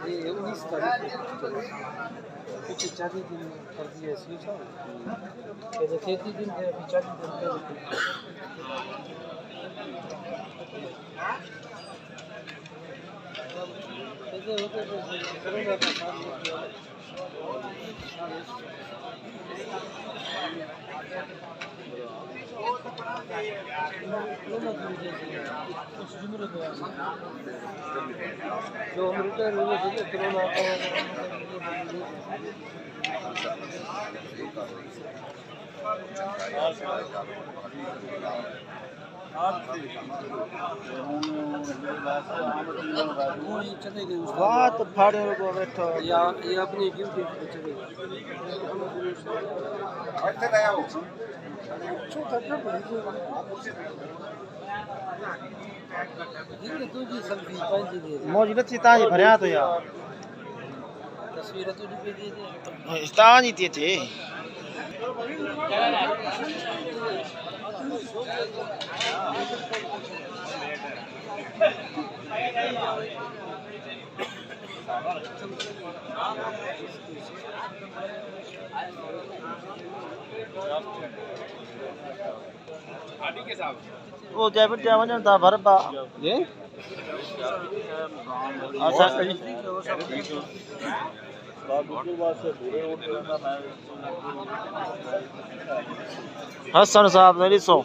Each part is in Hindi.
ये 19 तारीख कुछ 40 दिन कर दिए इसलिए सब ये 33 दिन थे अभी 40 दिन जो हम रिटर्न हुए थे कोरोना बात फाड़े को बैठो या ये अपनी ड्यूटी पे चले गए मौज नथी ताजी भरिया तो यार तस्वीर तो नहीं भेजी दे ताजी थी थे वो जयपुर जा वजन था भरबा ये अच्छा हसन साहब ने ॾिसो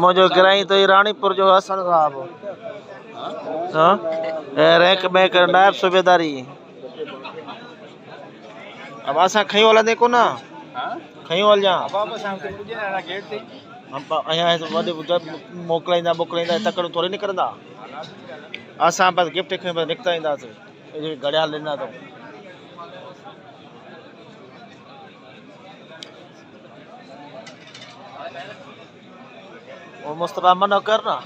मुझे गिराई तो रानीपुर जो हसन साहब हाँ रैंक में कर नायब सूबेदारी अब असां खई हलंदे को ना खई हल जा हम अयां वॾे मोकिलाईंदा तकड़ो थोड़ी निकिरंदा असां बस गिफ्ट खई बस निकिता ईंदासीं घड़ियाल ॾिना तो वो मुस्तफा मना कर ना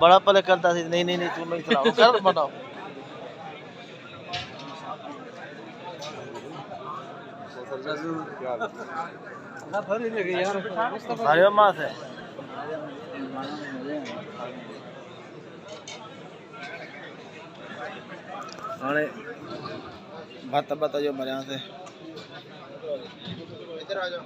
बड़ा पले करता थी नहीं नहीं नहीं तू नहीं चला कर मना ना भरी लगे यार भाई मास है अरे बात जो मरिया से इधर आ जाओ।